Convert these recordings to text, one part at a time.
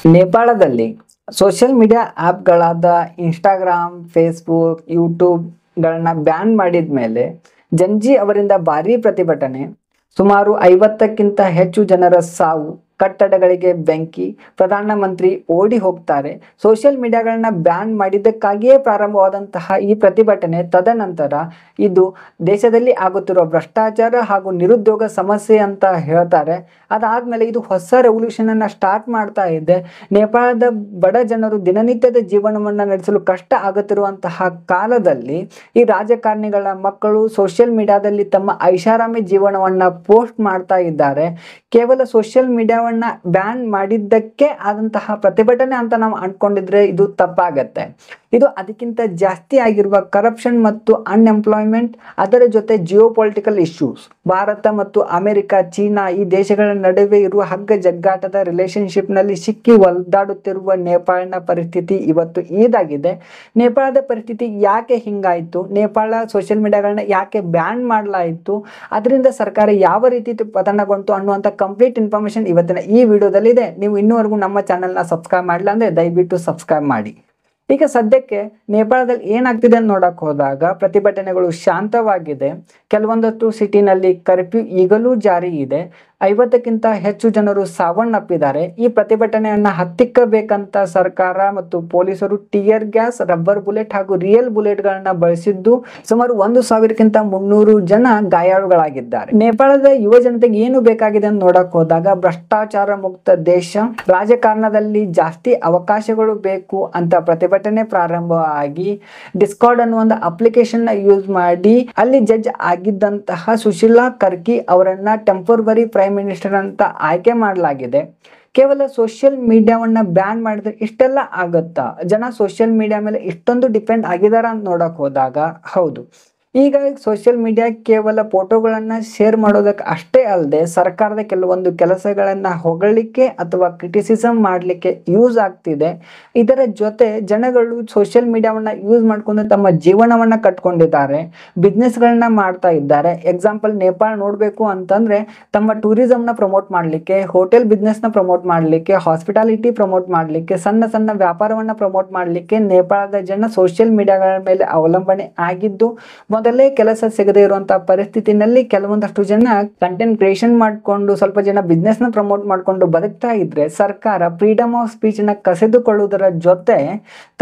ನೇಪಾಳದಲ್ಲಿ social media ಆ್ಯಪ್ಗಳಾದ Instagram, Facebook, ಯೂಟ್ಯೂಬ್ಗಳನ್ನ ಬ್ಯಾನ್ ಮಾಡಿದ ಮೇಲೆ ಜಂಜಿ ಅವರಿಂದ ಭಾರೀ ಪ್ರತಿಭಟನೆ, ಸುಮಾರು 50ಕ್ಕಿಂತ ಹೆಚ್ಚು ಜನರ ಸಾವು, ಕಟ್ಟಡಗಳಿಗೆ ಬೆಂಕಿ, ಪ್ರಧಾನಮಂತ್ರಿ ಓಡಿ ಹೋಗ್ತಾರೆ. ಸೋಷಿಯಲ್ ಮೀಡಿಯಾಗಳನ್ನ ಬ್ಯಾನ್ ಮಾಡಿದ್ದಕ್ಕಾಗಿಯೇ ಪ್ರಾರಂಭವಾದಂತಹ ಈ ಪ್ರತಿಭಟನೆ ತದನಂತರ ಇದು ದೇಶದಲ್ಲಿ ಆಗುತ್ತಿರುವ ಭ್ರಷ್ಟಾಚಾರ ಹಾಗೂ ನಿರುದ್ಯೋಗ ಸಮಸ್ಯೆ ಅಂತ ಹೇಳ್ತಾರೆ. ಅದಾದ್ಮೇಲೆ ಇದು ಹೊಸ ರೆವಲ್ಯೂಷನ್ ಅನ್ನ ಸ್ಟಾರ್ಟ್ ಮಾಡ್ತಾ ಇದೆ. ನೇಪಾಳದ ಬಡ ಜನರು ದಿನನಿತ್ಯದ ಜೀವನವನ್ನ ನಡೆಸಲು ಕಷ್ಟ ಆಗುತ್ತಿರುವಂತಹ ಕಾಲದಲ್ಲಿ ಈ ರಾಜಕಾರಣಿಗಳ ಮಕ್ಕಳು ಸೋಷಿಯಲ್ ಮೀಡಿಯಾದಲ್ಲಿ ತಮ್ಮ ಐಷಾರಾಮಿ ಜೀವನವನ್ನ ಪೋಸ್ಟ್ ಮಾಡ್ತಾ ಇದ್ದಾರೆ. ಕೇವಲ ಸೋಷಿಯಲ್ ಮೀಡಿಯಾವನ್ನ ಬ್ಯಾನ್ ಮಾಡಿದ್ದಕ್ಕೆ ಆದಂತಹ ಪ್ರತಿಭಟನೆ ಅಂತ ನಾವು ಅನ್ಕೊಂಡಿದ್ರೆ ಇದು ತಪ್ಪಾಗತ್ತೆ. ಇದು ಅದಕ್ಕಿಂತ ಜಾಸ್ತಿ ಆಗಿರುವ ಕರಪ್ಷನ್ ಮತ್ತು ಅನ್ಎಂಪ್ಲಾಯ್ಮೆಂಟ್, ಅದರ ಜೊತೆ ಜಿಯೋ ಪೊಲಿಟಿಕಲ್ ಇಶ್ಯೂಸ್, ಭಾರತ ಮತ್ತು ಅಮೆರಿಕ, ಚೀನಾ ಈ ದೇಶಗಳ ನಡುವೆ ಇರುವ ಹಗ್ಗ ಜಗ್ಗಾಟದ ರಿಲೇಶನ್ಶಿಪ್ ನಲ್ಲಿ ಸಿಕ್ಕಿ ಒದ್ದಾಡುತ್ತಿರುವ ನೇಪಾಳನ ಪರಿಸ್ಥಿತಿ ಇವತ್ತು ಇದಾಗಿದೆ. ನೇಪಾಳದ ಪರಿಸ್ಥಿತಿ ಯಾಕೆ ಹಿಂಗಾಯ್ತು, ನೇಪಾಳ ಸೋಷಿಯಲ್ ಮೀಡಿಯಾಗಳನ್ನ ಯಾಕೆ ಬ್ಯಾನ್ ಮಾಡಲಾಯಿತು, ಅದರಿಂದ ಸರ್ಕಾರ ಯಾವ ರೀತಿ ಪತನಗೊಂತು ಅನ್ನುವಂಥ ಕಂಪ್ಲೀಟ್ ಇನ್ಫಾರ್ಮೇಶನ್ ಇವತ್ತಿನ ಈ ವಿಡಿಯೋದಲ್ಲಿ ಇದೆ. ನೀವು ಇನ್ನೂವರೆಗೂ ನಮ್ಮ ಚಾನೆಲ್ನ ಸಬ್ಸ್ಕ್ರೈಬ್ ಮಾಡಿಲ್ಲ ಅಂದ್ರೆ ದಯವಿಟ್ಟು ಸಬ್ಸ್ಕ್ರೈಬ್ ಮಾಡಿ. ಈಗ ಸದ್ಯಕ್ಕೆ ನೇಪಾಳದಲ್ಲಿ ಏನಾಗ್ತಿದೆ ಅಂತ ನೋಡಕ್ ಹೋದಾಗ ಪ್ರತಿಭಟನೆಗಳು ಶಾಂತವಾಗಿದೆ. ಕೆಲವೊಂದಷ್ಟು ಸಿಟಿನಲ್ಲಿ ಕರ್ಫ್ಯೂ ಈಗಲೂ ಜಾರಿ ಇದೆ. 50ಕ್ಕಿಂತ ಹೆಚ್ಚು ಜನರು ಸಾವನ್ನಪ್ಪಿದ್ದಾರೆ. ಈ ಪ್ರತಿಭಟನೆಯನ್ನ ಹತ್ತಿಕ್ಕಬೇಕಂತ ಸರ್ಕಾರ ಮತ್ತು ಪೊಲೀಸರು ಟಿಯರ್ ಗ್ಯಾಸ್, ರಬ್ಬರ್ ಬುಲೆಟ್ ಹಾಗೂ ರಿಯಲ್ ಬುಲೆಟ್ಗಳನ್ನ ಬಳಸಿದ್ದು ಸುಮಾರು 1,000ಕ್ಕಿಂತ 300 ಜನ ಗಾಯಾಳುಗಳಾಗಿದ್ದಾರೆ. ನೇಪಾಳದ ಯುವ ಜನತೆಗೆ ಏನು ಬೇಕಾಗಿದೆ ಅಂತ ನೋಡಕ್ ಹೋದಾಗ ಭ್ರಷ್ಟಾಚಾರ ಮುಕ್ತ ದೇಶ, ರಾಜಕಾರಣದಲ್ಲಿ ಜಾಸ್ತಿ ಅವಕಾಶಗಳು ಬೇಕು ಅಂತ ಪ್ರತಿಭಟನೆ ಪ್ರಾರಂಭ ಆಗಿ ಡಿಸ್ಕಾರ್ಡ್ ಅನ್ನುವ ಒಂದು ಅಪ್ಲಿಕೇಶನ್ ಯೂಸ್ ಮಾಡಿ ಅಲ್ಲಿ ಜಡ್ಜ್ ಆಗಿದ್ದಂತಹ ಸುಶೀಲಾ ಕರ್ಕಿ ಅವರನ್ನ ಟೆಂಪರರಿ ಪ್ರೈಮ್ ಮಿನಿಸ್ಟರ್ ಅಂತ ಆಯ್ಕೆ ಮಾಡಲಾಗಿದೆ. ಕೇವಲ ಸೋಷಿಯಲ್ ಮೀಡಿಯಾವನ್ನ ಬ್ಯಾನ್ ಮಾಡಿದ್ರೆ ಇಷ್ಟೆಲ್ಲ ಆಗುತ್ತಾ? ಜನ ಸೋಷಿಯಲ್ ಮೀಡಿಯಾ ಮೇಲೆ ಇಷ್ಟೊಂದು ಡಿಪೆಂಡ್ ಆಗಿದಾರ ಅಂತ ನೋಡಕ್ ಹೋದಾಗ ಹೌದು. ಈಗ ಸೋಷಿಯಲ್ ಮೀಡಿಯಾ ಕೇವಲ ಫೋಟೋಗಳನ್ನ ಶೇರ್ ಮಾಡೋದಕ್ಕೆ ಅಷ್ಟೇ ಅಲ್ಲದೆ ಸರ್ಕಾರದ ಕೆಲವೊಂದು ಕೆಲಸಗಳನ್ನ ಹೊಗಳಿಕೆ ಅಥವಾ ಕ್ರಿಟಿಸಿಸಮ್ ಮಾಡಲಿಕ್ಕೆ ಯೂಸ್ ಆಗ್ತಿದೆ. ಇದರ ಜೊತೆ ಜನಗಳು ಸೋಷಿಯಲ್ ಮೀಡಿಯಾವನ್ನ ಯೂಸ್ ಮಾಡ್ಕೊಂಡು ತಮ್ಮ ಜೀವನವನ್ನ ಕಟ್ಕೊಂಡಿದ್ದಾರೆ, ಬಿಸ್ನೆಸ್ಗಳನ್ನ ಮಾಡ್ತಾ ಇದ್ದಾರೆ. ಎಕ್ಸಾಂಪಲ್ ನೇಪಾಳ ನೋಡಬೇಕು ಅಂತಂದ್ರೆ ತಮ್ಮ ಟೂರಿಸಂನ ಪ್ರಮೋಟ್ ಮಾಡಲಿಕ್ಕೆ, ಹೋಟೆಲ್ ಬಿಸ್ನೆಸ್ನ ಪ್ರಮೋಟ್ ಮಾಡಲಿಕ್ಕೆ, ಹಾಸ್ಪಿಟಾಲಿಟಿ ಪ್ರಮೋಟ್ ಮಾಡಲಿಕ್ಕೆ, ಸಣ್ಣ ಸಣ್ಣ ವ್ಯಾಪಾರವನ್ನ ಪ್ರಮೋಟ್ ಮಾಡಲಿಕ್ಕೆ ನೇಪಾಳದ ಜನ ಸೋಷಿಯಲ್ ಮೀಡಿಯಾಗಳ ಮೇಲೆ ಅವಲಂಬನೆ ಆಗಿದ್ದು ಮೊದಲೇ ಕೆಲಸ ಸಿಗದೆ ಇರುವಂತಹ ಪರಿಸ್ಥಿತಿನಲ್ಲಿ ಕೆಲವೊಂದಷ್ಟು ಜನ ಕಂಟೆಂಟ್ ಕ್ರಿಯೇಷನ್ ಮಾಡಿಕೊಂಡು ಸ್ವಲ್ಪ ಜನ ಬಿಸ್ನೆಸ್ ನ ಪ್ರಮೋಟ್ ಮಾಡಿಕೊಂಡು ಬದುಕ್ತಾ ಇದ್ರೆ ಸರ್ಕಾರ ಫ್ರೀಡಮ್ ಆಫ್ ಸ್ಪೀಚ್ ನ ಕಸಿದುಕೊಳ್ಳುವುದರ ಜೊತೆ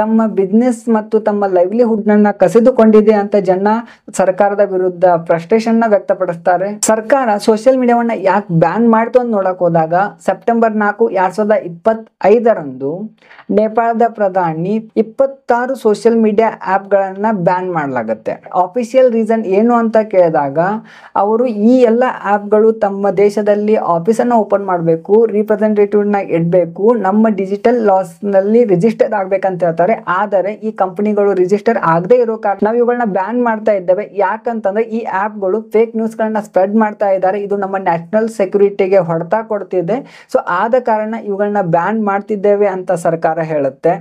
ತಮ್ಮ ಬಿಸ್ನೆಸ್ ಮತ್ತು ತಮ್ಮ ಲೈವ್ಲಿಹುಡ್ ನ ಕಸಿದುಕೊಂಡಿದೆ ಅಂತ ಜನ ಸರ್ಕಾರದ ವಿರುದ್ಧ ಫ್ರಸ್ಟ್ರೇಷನ್ ನ ವ್ಯಕ್ತಪಡಿಸ್ತಾರೆ. ಸರ್ಕಾರ ಸೋಷಿಯಲ್ ಮೀಡಿಯಾವನ್ನ ಯಾಕೆ ಬ್ಯಾನ್ ಮಾಡ್ತು ಅಂತ ನೋಡಕ್ ಹೋದಾಗ ಸೆಪ್ಟೆಂಬರ್ 4, 2025 ನೇಪಾಳದ ಪ್ರಧಾನಿ 26 ಸೋಷಿಯಲ್ ಮೀಡಿಯಾ ಆಪ್ ಗಳನ್ನ ಬ್ಯಾನ್ ಮಾಡಲಾಗುತ್ತೆ. ಆಫಿಷಿಯಲ್ ರೀಸನ್ ಏನು ಅಂತ ಕೇಳಿದಾಗ ಅವರು ಈ ಎಲ್ಲ ಆಪ್ಗಳು ತಮ್ಮ ದೇಶದಲ್ಲಿ ಆಫೀಸ್ ಅನ್ನ ಓಪನ್ ಮಾಡಬೇಕು, ರಿಪ್ರೆಸೆಂಟೇಟಿವ್ ನ ಇಡಬೇಕು, ನಮ್ಮ ಡಿಜಿಟಲ್ ಲಾಸ್ ನಲ್ಲಿ ರಿಜಿಸ್ಟರ್ ಆಗ್ಬೇಕಂತ ಹೇಳ್ತಾರೆ. ಆದರೆ ಈ ಕಂಪನಿಗಳು ರಿಜಿಸ್ಟರ್ ಆಗದೆ ಇರೋ ಕಾರಣ ನಾವು ಇವುಗಳನ್ನ ಬ್ಯಾನ್ ಮಾಡ್ತಾ ಇದ್ದೇವೆ. ಯಾಕಂತಂದ್ರೆ ಈ ಆಪ್ಗಳು ಫೇಕ್ ನ್ಯೂಸ್ ಗಳನ್ನ ಸ್ಪ್ರೆಡ್ ಮಾಡ್ತಾ ಇದ್ದಾರೆ. ಇದು ನಮ್ಮ ನ್ಯಾಷನಲ್ ಸೆಕ್ಯೂರಿಟಿಗೆ ಹೊಡೆತ ಕೊಡ್ತಿದೆ. ಸೊ ಆದ ಕಾರಣ ಇವುಗಳನ್ನ ಬ್ಯಾನ್ ಮಾಡ್ತಿದ್ದೇವೆ ಅಂತ ಸರ್ಕಾರ ಹೇಳುತ್ತೆ.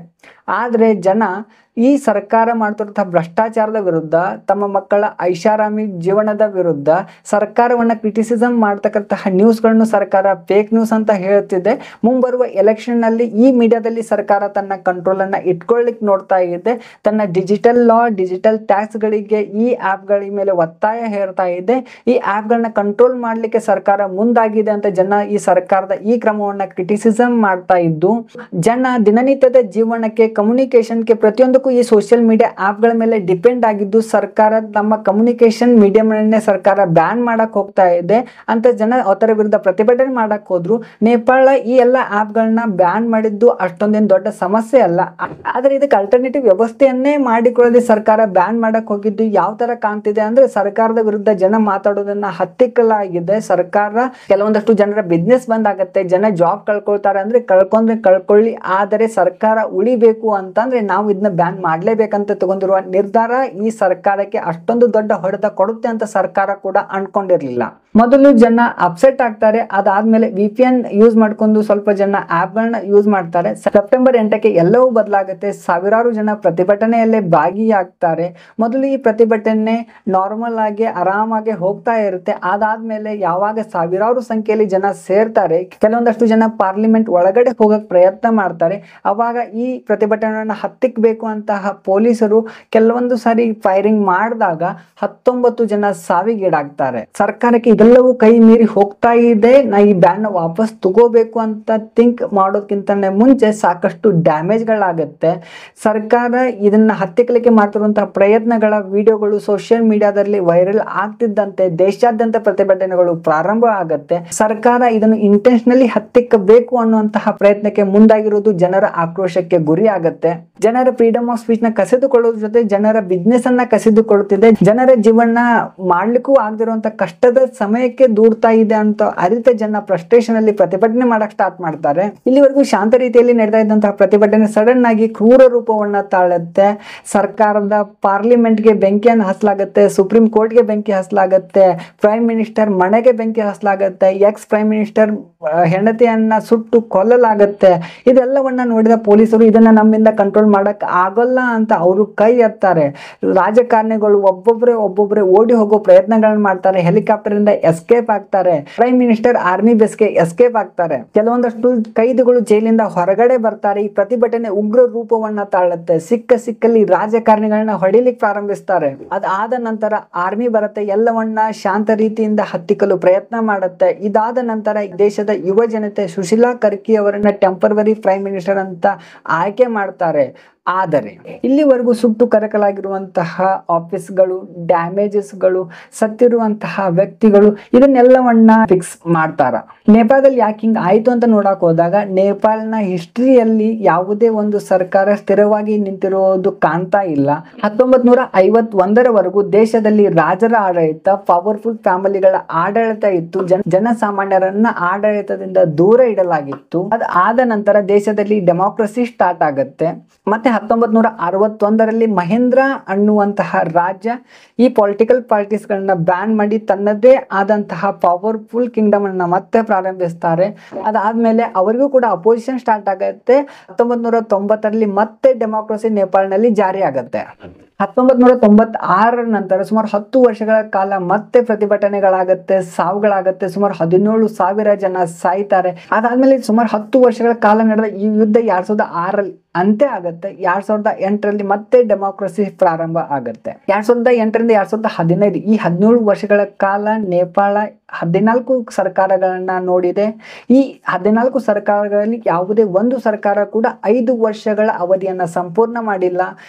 ಆದ್ರೆ ಜನ ಈ ಸರ್ಕಾರ ಮಾಡ್ತಿರುವಂತಹ ಭ್ರಷ್ಟಾಚಾರದ ವಿರುದ್ಧ, ತಮ್ಮ ಮಕ್ಕಳ ಐಷಾರಾಮಿ ಜೀವನದ ವಿರುದ್ಧ ಸರ್ಕಾರವನ್ನ ಕ್ರಿಟಿಸಿಸಮ್ ಮಾಡ್ತಕ್ಕಂತಹ ನ್ಯೂಸ್ಗಳನ್ನು ಸರ್ಕಾರ ಫೇಕ್ ನ್ಯೂಸ್ ಅಂತ ಹೇಳ್ತಿದೆ. ಮುಂಬರುವ ಎಲೆಕ್ಷನ್ ನಲ್ಲಿ ಈ ಮೀಡಿಯಾದಲ್ಲಿ ಸರ್ಕಾರ ತನ್ನ ಕಂಟ್ರೋಲ್ ಅನ್ನ ಇಟ್ಕೊಳ್ಳಿಕ್ ನೋಡ್ತಾ ಇದೆ. ತನ್ನ ಡಿಜಿಟಲ್ ಲಾ, ಡಿಜಿಟಲ್ ಟ್ಯಾಕ್ಸ್ ಗಳಿಗೆ ಈ ಆಪ್ ಗಳ ಮೇಲೆ ಒತ್ತಾಯ ಹೇರ್ತಾ ಇದೆ. ಈ ಆಪ್ ಗಳನ್ನ ಕಂಟ್ರೋಲ್ ಮಾಡ್ಲಿಕ್ಕೆ ಸರ್ಕಾರ ಮುಂದಾಗಿದೆ ಅಂತ ಜನ ಈ ಸರ್ಕಾರದ ಈ ಕ್ರಮವನ್ನ ಕ್ರಿಟಿಸಿಸಮ್ ಮಾಡ್ತಾ ಇದ್ದು, ಜನ ದಿನನಿತ್ಯದ ಜೀವನಕ್ಕೆ, ಕಮ್ಯುನಿಕೇಶನ್ಗೆ, ಪ್ರತಿಯೊಂದಕ್ಕೂ ಈ ಸೋಷಿಯಲ್ ಮೀಡಿಯಾ ಆಪ್ ಗಳ ಮೇಲೆ ಡಿಪೆಂಡ್ ಆಗಿದ್ದು ಸರ್ಕಾರ ನಮ್ಮ ಕಮ್ಯುನಿಕೇಶನ್ ಮೀಡಿಯಂ ಸರ್ಕಾರ ಬ್ಯಾನ್ ಮಾಡಕ್ ಹೋಗ್ತಾ ಇದೆ ಅಂತ ಜನ ಅದರ ವಿರುದ್ಧ ಪ್ರತಿಭಟನೆ ಮಾಡಕ್ ಹೋದ್ರು. ನೇಪಾಳ ಈ ಎಲ್ಲ ಆಪ್ ಗಳನ್ನ ಬ್ಯಾನ್ ಮಾಡಿದ್ದು ಅಷ್ಟೊಂದೇನು ದೊಡ್ಡ ಸಮಸ್ಯೆ ಅಲ್ಲ. ಆದ್ರೆ ಇದಕ್ಕೆ ಅಲ್ಟರ್ನೇಟಿವ್ ವ್ಯವಸ್ಥೆಯನ್ನೇ ಮಾಡಿಕೊಳ್ಳದೆ ಸರ್ಕಾರ ಬ್ಯಾನ್ ಮಾಡಕ್ ಹೋಗಿದ್ದು ಯಾವ ತರ ಕಾಣ್ತಿದೆ ಅಂದ್ರೆ ಸರ್ಕಾರದ ವಿರುದ್ಧ ಜನ ಮಾತಾಡೋದನ್ನ ಹತ್ತಿಕ್ಕಲಾಗಿದೆ. ಸರ್ಕಾರ ಕೆಲವೊಂದಷ್ಟು ಜನರ ಬಿಸ್ನೆಸ್ ಬಂದ್ ಆಗತ್ತೆ, ಜನ ಜಾಬ್ ಕಳ್ಕೊಳ್ತಾರೆ ಅಂದ್ರೆ ಕಳ್ಕೊಂಡ್ರೆ ಕಳ್ಕೊಳ್ಳಿ, ಆದರೆ ಸರ್ಕಾರ ತಡಿಬೇಕು ಅಂತಂದ್ರೆ ನಾವು ಇದನ್ನ ಬ್ಯಾನ್ ಮಾಡ್ಲೇಬೇಕಂತ ತಗೊಂಡಿರುವ ನಿರ್ಧಾರ ಈ ಸರ್ಕಾರಕ್ಕೆ ಅಷ್ಟೊಂದು ದೊಡ್ಡ ಹೊಡೆತ ಕೊಡುತ್ತೆ ಅಂತ ಸರ್ಕಾರ ಕೂಡ ಅನ್ಕೊಂಡಿರ್ಲಿಲ್ಲ. ಮೊದಲು ಜನ ಅಪ್ಸೆಟ್ ಆಗ್ತಾರೆ, ಅದಾದ್ಮೇಲೆ VPN ಯೂಸ್ ಮಾಡ್ಕೊಂಡು ಸ್ವಲ್ಪ ಜನ ಆಪ್ಗಳನ್ನ ಯೂಸ್ ಮಾಡ್ತಾರೆ. ಸೆಪ್ಟೆಂಬರ್ 8ಕ್ಕೆ ಎಲ್ಲವೂ ಬದಲಾಗುತ್ತೆ. ಸಾವಿರಾರು ಜನ ಪ್ರತಿಭಟನೆಯಲ್ಲೇ ಭಾಗಿಯಾಗ್ತಾರೆ. ಮೊದಲು ಈ ಪ್ರತಿಭಟನೆ ನಾರ್ಮಲ್ ಆಗಿ ಆರಾಮಾಗಿ ಹೋಗ್ತಾ ಇರುತ್ತೆ. ಅದಾದ್ಮೇಲೆ ಯಾವಾಗ ಸಾವಿರಾರು ಸಂಖ್ಯೆಯಲ್ಲಿ ಜನ ಸೇರ್ತಾರೆ, ಕೆಲವೊಂದಷ್ಟು ಜನ ಪಾರ್ಲಿಮೆಂಟ್ ಒಳಗಡೆ ಹೋಗಕ್ ಪ್ರಯತ್ನ ಮಾಡ್ತಾರೆ. ಅವಾಗ ಈ ಪ್ರತಿಭಟನೆಯನ್ನ ಹತ್ತಿಕ್ಬೇಕು ಅಂತಹ ಪೊಲೀಸರು ಕೆಲವೊಂದು ಸಾರಿ ಫೈರಿಂಗ್ ಮಾಡಿದಾಗ 19 ಜನ ಸಾವಿಗೀಡಾಗ್ತಾರೆ. ಸರ್ಕಾರಕ್ಕೆ ಇದೆಲ್ಲವೂ ಕೈ ಮೀರಿ ಹೋಗ್ತಾ ಇದೆ, ನಾ ಈ ಬ್ಯಾನ್ ವಾಪಸ್ ತಗೋಬೇಕು ಅಂತ ಥಿಂಕ್ ಮಾಡೋದಕ್ಕಿಂತನೇ ಮುಂಚೆ ಸಾಕಷ್ಟು ಡ್ಯಾಮೇಜ್ಗಳಾಗುತ್ತೆ. ಸರ್ಕಾರ ಇದನ್ನ ಹತ್ತಿಕ್ಕಲಿಕ್ಕೆ ಮಾಡ್ತಿರುವಂತಹ ಪ್ರಯತ್ನಗಳ ವಿಡಿಯೋಗಳು ಸೋಷಿಯಲ್ ಮೀಡಿಯಾದಲ್ಲಿ ವೈರಲ್ ಆಗ್ತಿದ್ದಂತೆ ದೇಶಾದ್ಯಂತ ಪ್ರತಿಭಟನೆಗಳು ಪ್ರಾರಂಭ ಆಗುತ್ತೆ. ಸರ್ಕಾರ ಇದನ್ನು ಇಂಟೆನ್ಷನಲಿ ಹತ್ತಿಕ್ಕಬೇಕು ಅನ್ನುವಂತಹ ಪ್ರಯತ್ನಕ್ಕೆ ಮುಂದಾಗಿರುವುದು ಜನರ ಆಕ್ರೋಶಕ್ಕೆ ಗುರಿ ಆಗುತ್ತೆ. ಜನರ ಫ್ರೀಡಮ್ ಆಫ್ ಸ್ಪೀಚ್ ನ ಕಸಿದುಕೊಳ್ಳೋದ್ರ ಜೊತೆ ಜನರ ಬಿಸ್ನೆಸ್ ಅನ್ನ ಕಸಿದುಕೊಳ್ಳುತ್ತಿದೆ. ಜನರ ಜೀವನ ಮಾಡ್ಲಿಕ್ಕೂ ಆಗದಿರುವಂತ ಕಷ್ಟದ ಸಮಯಕ್ಕೆ ದೂಡ್ತಾ ಇದೆ ಅಂತ ಅರಿತ ಜನ ಫ್ರಸ್ಟ್ರೇಷನ್ ಅಲ್ಲಿ ಪ್ರತಿಭಟನೆ ಮಾಡಕ್ ಸ್ಟಾರ್ಟ್ ಮಾಡ್ತಾರೆ. ಇಲ್ಲಿವರೆಗೂ ಶಾಂತ ರೀತಿಯಲ್ಲಿ ನಡೆದ ಇದ್ದಂತಹ ಪ್ರತಿಭಟನೆ ಸಡನ್ ಆಗಿ ಕ್ರೂರ ರೂಪವನ್ನ ತಾಳುತ್ತೆ. ಸರ್ಕಾರದ ಪಾರ್ಲಿಮೆಂಟ್ಗೆ ಬೆಂಕಿಯನ್ನು ಹಚ್ಚಲಾಗುತ್ತೆ, ಸುಪ್ರೀಂ ಕೋರ್ಟ್ಗೆ ಬೆಂಕಿ ಹಚ್ಚಲಾಗುತ್ತೆ, ಪ್ರೈಮ್ ಮಿನಿಸ್ಟರ್ ಮನೆಗೆ ಬೆಂಕಿ ಹಚ್ಚಲಾಗುತ್ತೆ, ಎಕ್ಸ್ ಪ್ರೈಮ್ ಮಿನಿಸ್ಟರ್ ಹೆಂಡತಿಯನ್ನ ಸುಟ್ಟು ಕೊಲ್ಲಲಾಗುತ್ತೆ. ಇದೆಲ್ಲವನ್ನ ನೋಡಿದ ಪೊಲೀಸರು ಇದನ್ನ ನಮ್ಮಿಂದ ಕಂಟ್ರೋಲ್ ಮಾಡಕ್ ಆಗಲ್ಲ ಅಂತ ಅವರು ಕೈ ಎತ್ತಾರೆ. ರಾಜಕಾರಣಿಗಳು ಒಬ್ಬೊಬ್ಬರೇ ಓಡಿ ಹೋಗೋ ಪ್ರಯತ್ನಗಳನ್ನ ಮಾಡ್ತಾರೆ. ಹೆಲಿಕಾಪ್ಟರ್ ಇಂದ ಎಸ್ಕೇಪ್ ಆಗ್ತಾರೆ. ಪ್ರೈಮ್ ಮಿನಿಸ್ಟರ್ ಆರ್ಮಿ ಬೇಸ್ಗೆ ಎಸ್ಕೇಪ್ ಆಗ್ತಾರೆ. ಕೆಲವೊಂದಷ್ಟು ಕೈದಿಗಳು ಜೈಲಿಂದ ಹೊರಗಡೆ ಬರ್ತಾರೆ. ಈ ಪ್ರತಿಭಟನೆ ಉಗ್ರ ರೂಪವನ್ನ ತಾಳುತ್ತೆ. ಸಿಕ್ಕಲ್ಲಿ ರಾಜಕಾರಣಿಗಳನ್ನ ಹೊಡಿಲಿಕ್ಕೆ ಪ್ರಾರಂಭಿಸ್ತಾರೆ. ಅದಾದ ನಂತರ ಆರ್ಮಿ ಬರುತ್ತೆ, ಎಲ್ಲವನ್ನ ಶಾಂತ ರೀತಿಯಿಂದ ಹತ್ತಿಕ್ಕಲು ಪ್ರಯತ್ನ ಮಾಡುತ್ತೆ. ಇದಾದ ನಂತರ ದೇಶದ ಯುವ ಜನತೆ ಸುಶೀಲಾ ಕರ್ಕಿ ಅವರನ್ನ ಟೆಂಪರರಿ ಪ್ರೈಮ್ ಮಿನಿಸ್ಟರ್ ಅಂತ ಆಯ್ಕೆ ಮಾಡ್ತಾರೆ. ಆದರೆ ಇಲ್ಲಿವರೆಗೂ ಸುಟ್ಟು ಕರಕಲಾಗಿರುವಂತಹ ಆಫೀಸ್ಗಳು, ಡ್ಯಾಮೇಜಸ್ಗಳು, ಸತ್ತಿರುವಂತಹ ವ್ಯಕ್ತಿಗಳು ಇದನ್ನೆಲ್ಲವನ್ನ ಫಿಕ್ಸ್ ಮಾಡ್ತಾರ. ನೇಪಾಳದಲ್ಲಿ ಯಾಕೆ ಹಿಂಗ್ ಆಯ್ತು ಅಂತ ನೋಡಕ್ ಹೋದಾಗ ನೇಪಾಳನ ಹಿಸ್ಟ್ರಿಯಲ್ಲಿ ಯಾವುದೇ ಒಂದು ಸರ್ಕಾರ ಸ್ಥಿರವಾಗಿ ನಿಂತಿರೋದು ಕಾಣ್ತಾ ಇಲ್ಲ. 1951ರವರೆಗೂ ದೇಶದಲ್ಲಿ ರಾಜರ ಆಡಳಿತ, ಪವರ್ಫುಲ್ ಫ್ಯಾಮಿಲಿಗಳ ಆಡಳಿತ ಇತ್ತು. ಜನಸಾಮಾನ್ಯರನ್ನ ಆಡಳಿತದಿಂದ ದೂರ ಇಡಲಾಗಿತ್ತು. ಅದಾದ ನಂತರ ದೇಶದಲ್ಲಿ ಡೆಮಾಕ್ರಸಿ ಸ್ಟಾರ್ಟ್ ಆಗುತ್ತೆ. ಮತ್ತೆ 1961ರಲ್ಲಿ ಮಹೇಂದ್ರ ಅನ್ನುವಂತಹ ರಾಜ್ಯ ಈ ಪೊಲಿಟಿಕಲ್ ಪಾರ್ಟೀಸ್ ಗಳನ್ನ ಬ್ಯಾನ್ ಮಾಡಿ ತನ್ನದೇ ಆದಂತಹ ಪವರ್ಫುಲ್ ಕಿಂಗ್ಡಮ್ ಅನ್ನ ಮತ್ತೆ ಪ್ರಾರಂಭಿಸ್ತಾರೆ. ಅದಾದ್ಮೇಲೆ ಅವರಿಗೂ ಕೂಡ ಅಪೋಸಿಷನ್ ಸ್ಟಾರ್ಟ್ ಆಗುತ್ತೆ. 1990ರಲ್ಲಿ ಮತ್ತೆ ಡೆಮಾಕ್ರಸಿ ನೇಪಾಳನಲ್ಲಿ ಜಾರಿ ಆಗುತ್ತೆ. 1996 ನಂತರ ಸುಮಾರು 10 ವರ್ಷಗಳ ಕಾಲ ಮತ್ತೆ ಪ್ರತಿಭಟನೆಗಳಾಗತ್ತೆ, ಸಾವುಗಳಾಗತ್ತೆ. ಸುಮಾರು 17,000 ಜನ ಸಾಯ್ತಾರೆ. ಅದಾದ್ಮೇಲೆ ಸುಮಾರು 10 ವರ್ಷಗಳ ಕಾಲ ನಡೆದ ಈ ಯುದ್ಧ 2006ರಲ್ಲಿ ಅಂತ್ಯ ಆಗತ್ತೆ. 2008ರಲ್ಲಿ ಮತ್ತೆ ಡೆಮಾಕ್ರಸಿ ಪ್ರಾರಂಭ ಆಗುತ್ತೆ. 2008ರಿಂದ 2015 ಈ 17 ವರ್ಷಗಳ ಕಾಲ ನೇಪಾಳ 14 ಸರ್ಕಾರಗಳನ್ನ ನೋಡಿದೆ. ಈ 14 ಸರ್ಕಾರಗಳಲ್ಲಿ ಯಾವುದೇ ಒಂದು ಸರ್ಕಾರ ಕೂಡ 5 ವರ್ಷಗಳ ಅವಧಿಯನ್ನ ಸಂಪೂರ್ಣ ಮಾಡಿಲ್ಲ.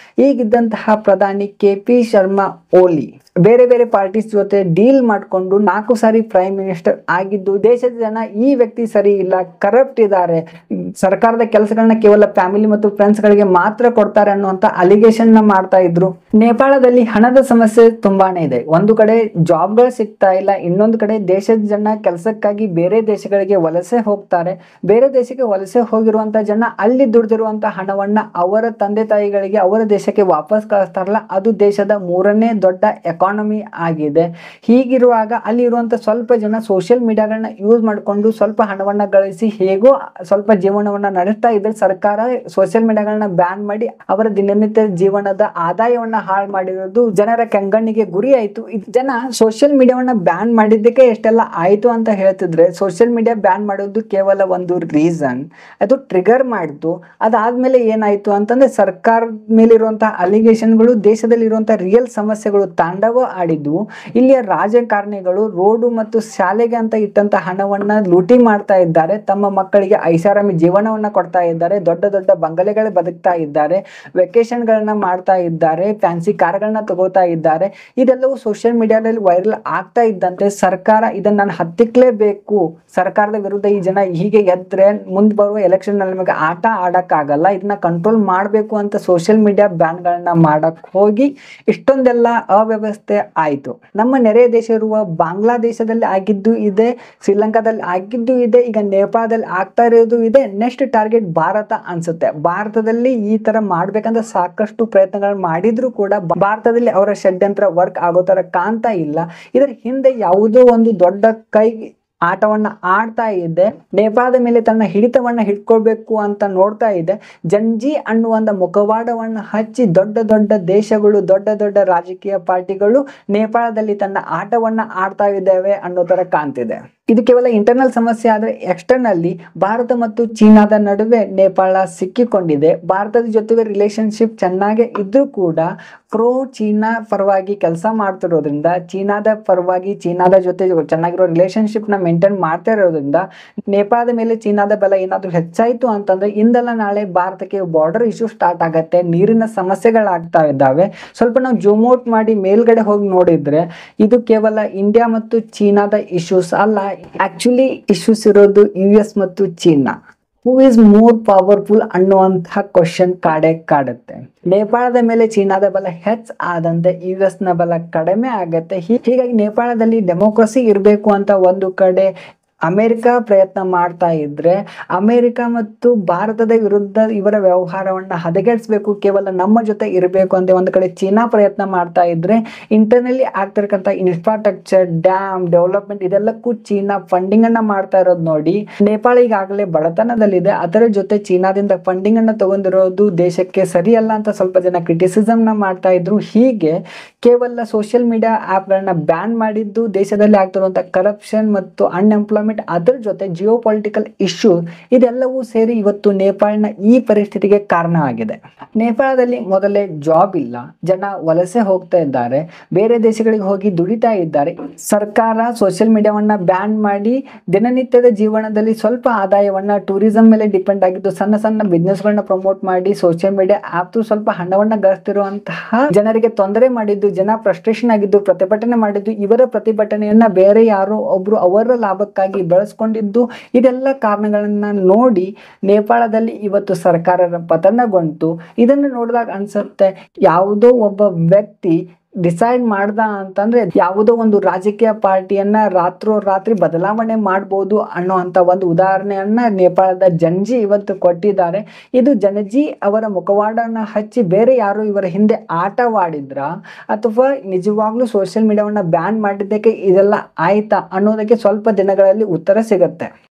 ಈಗಿದ್ದಂತಹ ಪ್ರಧಾನಿ KP ಶರ್ಮಾ ಓಲಿ ಬೇರೆ ಬೇರೆ ಪಾರ್ಟೀಸ್ ಜೊತೆ ಡೀಲ್ ಮಾಡಿಕೊಂಡು 4 ಸಾರಿ ಪ್ರೈಮ್ ಮಿನಿಸ್ಟರ್ ಆಗಿದ್ದು, ದೇಶದ ಜನ ಈ ವ್ಯಕ್ತಿ ಸರಿ ಇಲ್ಲ, ಕರಪ್ಟ್ ಇದ್ದಾರೆ, ಸರ್ಕಾರದ ಕೆಲಸಗಳನ್ನ ಕೇವಲ ಫ್ಯಾಮಿಲಿ ಮತ್ತು ಫ್ರೆಂಡ್ಸ್ ಗಳಿಗೆ ಮಾತ್ರ ಕೊಡ್ತಾರೆ ಅನ್ನುವಂತ ಅಲಿಗೇಷನ್ ನ ಮಾಡ್ತಾ ಇದ್ರು. ನೇಪಾಳದಲ್ಲಿ ಹಣದ ಸಮಸ್ಯೆ ತುಂಬಾನೇ ಇದೆ. ಒಂದು ಕಡೆ ಜಾಬ್ಗಳು ಸಿಗ್ತಾ ಇಲ್ಲ, ಇನ್ನೊಂದು ಕಡೆ ದೇಶದ ಜನ ಕೆಲಸಕ್ಕಾಗಿ ಬೇರೆ ದೇಶಗಳಿಗೆ ವಲಸೆ ಹೋಗ್ತಾರೆ. ಬೇರೆ ದೇಶಕ್ಕೆ ವಲಸೆ ಹೋಗಿರುವಂತ ಜನ ಅಲ್ಲಿ ದುಡ್ದಿರುವಂತ ಹಣವನ್ನ ಅವರ ತಂದೆ ತಾಯಿಗಳಿಗೆ ಅವರ ದೇಶಕ್ಕೆ ವಾಪಸ್ ಕಳಿಸ್ತಾರಲ್ಲ, ಅದು ದೇಶದ 3ನೇ ದೊಡ್ಡ ಎಕಾನಮಿ ಆಗಿದೆ. ಹೀಗಿರುವಾಗ ಅಲ್ಲಿ ಇರುವಂತ ಸ್ವಲ್ಪ ಜನ ಸೋಷಿಯಲ್ ಮೀಡಿಯಾಗಳನ್ನ ಯೂಸ್ ಮಾಡಿಕೊಂಡು ಸ್ವಲ್ಪ ಹಣವನ್ನ ಗಳಿಸಿ ಹೇಗೋ ಸ್ವಲ್ಪ ಜೀವನವನ್ನ ನಡೆಸ್ತಾ ಇದ್ರೆ ಸರ್ಕಾರ ಸೋಷಿಯಲ್ ಮೀಡಿಯಾಗಳನ್ನ ಬ್ಯಾನ್ ಮಾಡಿ ಅವರ ದಿನನಿತ್ಯ ಜೀವನದ ಆದಾಯವನ್ನ ಹಾಳು ಮಾಡಿರೋದು ಜನರ ಕಣ್ಗಣ್ಣಿಗೆ ಗುರಿ ಆಯ್ತು. ಜನ ಸೋಷಿಯಲ್ ಮೀಡಿಯಾವನ್ನ ಬ್ಯಾನ್ ಮಾಡಿದ್ದಕ್ಕೆ ಎಷ್ಟೆಲ್ಲ ಆಯ್ತು ಅಂತ ಹೇಳ್ತಿದ್ರೆ, ಸೋಷಿಯಲ್ ಮೀಡಿಯಾ ಬ್ಯಾನ್ ಮಾಡೋದು ಕೇವಲ ಒಂದು ರೀಸನ್, ಅದು ಟ್ರಿಗರ್ ಮಾಡಿತು. ಅದಾದ್ಮೇಲೆ ಏನಾಯ್ತು ಅಂತಂದ್ರೆ ಸರ್ಕಾರದ ಮೇಲಿರುವಂತಹ ಅಲಿಗೇಷನ್ಗಳು, ದೇಶದಲ್ಲಿ ಇರುವಂತಹ ರಿಯಲ್ ಸಮಸ್ಯೆಗಳು ತಾಂಡವ ಆಡಿದ್ವು. ಇಲ್ಲಿಯ ರಾಜಕಾರಣಿಗಳು ರೋಡು ಮತ್ತು ಶಾಲೆಗೆ ಅಂತ ಇಟ್ಟಂತ ಹಣವನ್ನ ಲೂಟಿ ಮಾಡ್ತಾ ಇದ್ದಾರೆ. ತಮ್ಮ ಮಕ್ಕಳಿಗೆ ಐಷಾರಾಮಿ ಜೀವನವನ್ನ ಕೊಡ್ತಾ ಇದ್ದಾರೆ. ದೊಡ್ಡ ದೊಡ್ಡ ಬಂಗಲೆಗಳು ಬದುಕ್ತಾ ಇದ್ದಾರೆ. ವೆಕೇಶನ್ ಗಳನ್ನ ಮಾಡ್ತಾ ಇದ್ದಾರೆ. ಫ್ಯಾನ್ಸಿ ಕಾರ್ಗಳನ್ನ ತಗೋತಾ ಇದ್ದಾರೆ. ಇದೆಲ್ಲವೂ ಸೋಷಿಯಲ್ ಮೀಡಿಯಾದಲ್ಲಿ ವೈರಲ್ ಆಗ್ತಾ ಇದ್ದಂತೆ ಸರ್ಕಾರ ಇದನ್ನ ನಾನು ಹತ್ತಿಕ್ಲೇಬೇಕು, ಸರ್ಕಾರದ ವಿರುದ್ಧ ಈ ಜನ ಹೀಗೆ ಎದ್ರೆ ಮುಂದೆ ಬರುವ ಎಲೆಕ್ಷನ್ ನಲ್ಲಿ ನಮಗೆ ಆಟ ಆಡಕ್ ಆಗಲ್ಲ, ಇದನ್ನ ಕಂಟ್ರೋಲ್ ಮಾಡಬೇಕು ಅಂತ ಸೋಷಿಯಲ್ ಮೀಡಿಯಾ ಬ್ಯಾನ್ ಗಳನ್ನ ಮಾಡಕ್ ಹೋಗಿ ಇಷ್ಟೊಂದೆಲ್ಲ ಅವ್ಯವಸ್ಥೆ ಆಯ್ತು. ನಮ್ಮ ನೆರೆಯ ದೇಶ ಇರುವ ಬಾಂಗ್ಲಾದೇಶದಲ್ಲಿ ಆಗಿದ್ದು ಇದೆ, ಶ್ರೀಲಂಕಾದಲ್ಲಿ ಆಗಿದ್ದು ಇದೆ, ಈಗ ನೇಪಾಳದಲ್ಲಿ ಆಗ್ತಾ ಇರೋದು ಇದೆ. ನೆಕ್ಸ್ಟ್ ಟಾರ್ಗೆಟ್ ಭಾರತ ಅನ್ಸುತ್ತೆ. ಭಾರತದಲ್ಲಿ ಈ ತರ ಮಾಡ್ಬೇಕಂತ ಸಾಕಷ್ಟು ಪ್ರಯತ್ನಗಳು ಮಾಡಿದ್ರು ಕೂಡ ಭಾರತದಲ್ಲಿ ಅವರ ಷಡ್ಯಂತ್ರ ವರ್ಕ್ ಆಗೋ ತರ ಕಾಣ್ತಾ ಇಲ್ಲ. ಇದರ ಹಿಂದೆ ಯಾವುದೋ ಒಂದು ದೊಡ್ಡ ಕೈ ಆಟವನ್ನ ಆಡ್ತಾ ಇದೆ. ನೇಪಾಳದ ಮೇಲೆ ತನ್ನ ಹಿಡಿತವನ್ನ ಹಿಡ್ಕೊಳ್ಬೇಕು ಅಂತ ನೋಡ್ತಾ ಇದೆ. ಜಂಜಿ ಅನ್ನುವಂತ ಮುಖವಾಡವನ್ನ ಹಚ್ಚಿ ದೊಡ್ಡ ದೊಡ್ಡ ದೇಶಗಳು, ದೊಡ್ಡ ದೊಡ್ಡ ರಾಜಕೀಯ ಪಾರ್ಟಿಗಳು ನೇಪಾಳದಲ್ಲಿ ತನ್ನ ಆಟವನ್ನ ಆಡ್ತಾ ಇದ್ದಾವೆ ಅನ್ನೋ ತರ ಕಾಣ್ತಿದೆ. ಇದು ಕೇವಲ ಇಂಟರ್ನಲ್ ಸಮಸ್ಯೆ ಆದ್ರೆ ಎಕ್ಸ್ಟರ್ನಲ್ಲಿ ಭಾರತ ಮತ್ತು ಚೀನಾದ ನಡುವೆ ನೇಪಾಳ ಸಿಕ್ಕಿಕೊಂಡಿದೆ. ಭಾರತದ ಜೊತೆಗೆ ರಿಲೇಶನ್ಶಿಪ್ ಚೆನ್ನಾಗೇ ಇದ್ರೂ ಕೂಡ ಪ್ರೋ ಚೀನಾ ಪರವಾಗಿ ಕೆಲಸ ಮಾಡ್ತಿರೋದ್ರಿಂದ, ಚೀನಾದ ಪರವಾಗಿ ಚೀನಾದ ಜೊತೆ ಚೆನ್ನಾಗಿರೋ ರಿಲೇಶನ್ಶಿಪ್ ನ ಮೇಂಟೈನ್ ಮಾಡ್ತಾ ಇರೋದ್ರಿಂದ ನೇಪಾಳದ ಮೇಲೆ ಚೀನಾದ ಬಲ ಏನಾದ್ರೂ ಹೆಚ್ಚಾಯ್ತು ಅಂತಂದ್ರೆ ಇಂದಲ್ಲ ನಾಳೆ ಭಾರತಕ್ಕೆ ಬಾರ್ಡರ್ ಇಶ್ಯೂ ಸ್ಟಾರ್ಟ್ ಆಗತ್ತೆ, ನೀರಿನ ಸಮಸ್ಯೆಗಳಾಗ್ತಾ ಇದ್ದಾವೆ. ಸ್ವಲ್ಪ ನಾವು ಜೂಮ್ ಔಟ್ ಮಾಡಿ ಮೇಲ್ಗಡೆ ಹೋಗಿ ನೋಡಿದ್ರೆ ಇದು ಕೇವಲ ಇಂಡಿಯಾ ಮತ್ತು ಚೀನಾದ ಇಶ್ಯೂಸ್ ಅಲ್ಲ, ಆಕ್ಚುಲಿ ಇಶ್ಯೂಸ್ ಇರೋದು US ಮತ್ತು China. Who is more powerful ಅನ್ನುವಂತಹ ಕ್ವಶನ್ ಕಾಡುತ್ತೆ. ನೇಪಾಳದ ಮೇಲೆ ಚೀನಾದ ಬಲ ಆದಂತೆ US ನ ಬಲ ಕಡಿಮೆ ಆಗತ್ತೆ. ಹೀಗಾಗಿ ನೇಪಾಳದಲ್ಲಿ ಡೆಮೋಕ್ರಸಿ ಇರಬೇಕು ಅಂತ ಒಂದು ಕಡೆ ಅಮೆರಿಕ ಪ್ರಯತ್ನ ಮಾಡ್ತಾ ಇದ್ರೆ, ಅಮೆರಿಕ ಮತ್ತು ಭಾರತದ ವಿರುದ್ಧ ಇವರ ವ್ಯವಹಾರವನ್ನ ಹದಗೆಡಿಸಬೇಕು, ಕೇವಲ ನಮ್ಮ ಜೊತೆ ಇರಬೇಕು ಅಂತ ಒಂದು ಕಡೆ ಚೀನಾ ಪ್ರಯತ್ನ ಮಾಡ್ತಾ ಇದ್ರೆ, ಇಂಟರ್ನಲಿ ಆಗ್ತಿರ್ತಕ್ಕಂಥ ಇನ್ಫ್ರಾಸ್ಟ್ರಕ್ಚರ್, ಡ್ಯಾಮ್ ಡೆವಲಪ್ಮೆಂಟ್ ಇದೆಲ್ಲಕ್ಕೂ ಚೀನಾ ಫಂಡಿಂಗ್ ಅನ್ನ ಮಾಡ್ತಾ ಇರೋದು ನೋಡಿ ನೇಪಾಳ ಈಗಾಗಲೇ ಬಡತನದಲ್ಲಿದೆ. ಅದರ ಜೊತೆ ಚೀನಾದಿಂದ ಫಂಡಿಂಗ್ ಅನ್ನ ತಗೊಂಡಿರೋದು ದೇಶಕ್ಕೆ ಸರಿಯಲ್ಲ ಅಂತ ಸ್ವಲ್ಪ ಜನ ಕ್ರಿಟಿಸಿಸಮ್ ನ ಮಾಡ್ತಾ ಇದ್ರು. ಹೀಗೆ ಕೇವಲ ಸೋಷಿಯಲ್ ಮೀಡಿಯಾ ಆಪ್ಗಳನ್ನ ಬ್ಯಾನ್ ಮಾಡಿದ್ದು, ದೇಶದಲ್ಲಿ ಆಗ್ತಿರುವಂತಹ ಕರಪ್ಷನ್ ಮತ್ತು ಅನ್ಎಂಪ್ಲಾಯ್ಮೆಂಟ್, ಅದರ ಜೊತೆ ಜಿಯೋ ಪೊಲಿಟಿಕಲ್ ಇಶ್ಯೂ ಇದೆಲ್ಲವೂ ಸೇರಿ ಇವತ್ತು ನೇಪಾಳನ ಈ ಪರಿಸ್ಥಿತಿಗೆ ಕಾರಣ ಆಗಿದೆ. ನೇಪಾಳದಲ್ಲಿ ಮೊದಲೇ ಜಾಬ್ ಇಲ್ಲ, ಜನ ವಲಸೆ ಹೋಗ್ತಾ ಇದ್ದಾರೆ, ಬೇರೆ ದೇಶಗಳಿಗೆ ಹೋಗಿ ದುಡಿತಾ ಇದ್ದಾರೆ. ಸರ್ಕಾರ ಸೋಷಿಯಲ್ ಮೀಡಿಯಾವನ್ನ ಬ್ಯಾನ್ ಮಾಡಿ ದಿನನಿತ್ಯದ ಜೀವನದಲ್ಲಿ ಸ್ವಲ್ಪ ಆದಾಯವನ್ನ ಟೂರಿಸಂ ಮೇಲೆ ಡಿಪೆಂಡ್ ಆಗಿದ್ದು ಸಣ್ಣ ಸಣ್ಣ ಬಿಸ್ನೆಸ್ ಗಳನ್ನ ಪ್ರಮೋಟ್ ಮಾಡಿ ಸೋಷಿಯಲ್ ಮೀಡಿಯಾ ಆಪ್ ಸ್ವಲ್ಪ ಹಣವನ್ನ ಗಳಿಸ್ತಿರುವಂತಹ ಜನರಿಗೆ ತೊಂದರೆ ಮಾಡಿದ್ದು, ಜನ ಫ್ರಸ್ಟ್ರೇಷನ್ ಆಗಿದ್ದು, ಪ್ರತಿಭಟನೆ ಮಾಡಿದ್ದು, ಇವರ ಪ್ರತಿಭಟನೆಯನ್ನ ಬೇರೆ ಯಾರೋ ಒಬ್ರು ಅವರ ಲಾಭಕ್ಕಾಗಿ ಬೆಳೆಸ್ಕೊಂಡಿದ್ದು, ಇದೆಲ್ಲ ಕಾರಣಗಳನ್ನ ನೋಡಿ ನೇಪಾಳದಲ್ಲಿ ಇವತ್ತು ಸರ್ಕಾರ ಪತನಗೊಂಡು. ಇದನ್ನು ನೋಡಿದಾಗ ಅನ್ಸುತ್ತೆ ಯಾವುದೋ ಒಬ್ಬ ವ್ಯಕ್ತಿ ಡಿಸೈಡ್ ಮಾಡ್ದ ಅಂತಂದ್ರೆ ಯಾವುದೋ ಒಂದು ರಾಜಕೀಯ ಪಾರ್ಟಿಯನ್ನ ರಾತ್ರೋರಾತ್ರಿ ಬದಲಾವಣೆ ಮಾಡ್ಬೋದು ಅನ್ನೋ ಅಂತ ಒಂದು ಉದಾಹರಣೆಯನ್ನ ನೇಪಾಳದ ಜಂಜಿ ಇವತ್ತು ಕೊಟ್ಟಿದ್ದಾರೆ. ಇದು ಜನಜಿ ಅವರ ಮುಖವಾಡನ್ನ ಹಚ್ಚಿ ಬೇರೆ ಯಾರು ಇವರ ಹಿಂದೆ ಆಟವಾಡಿದ್ರ ಅಥವಾ ನಿಜವಾಗ್ಲೂ ಸೋಷಿಯಲ್ ಮೀಡಿಯಾವನ್ನ ಬ್ಯಾನ್ ಮಾಡಿದ್ದಕ್ಕೆ ಇದೆಲ್ಲ ಆಯ್ತಾ ಅನ್ನೋದಕ್ಕೆ ಸ್ವಲ್ಪ ದಿನಗಳಲ್ಲಿ ಉತ್ತರ ಸಿಗುತ್ತೆ.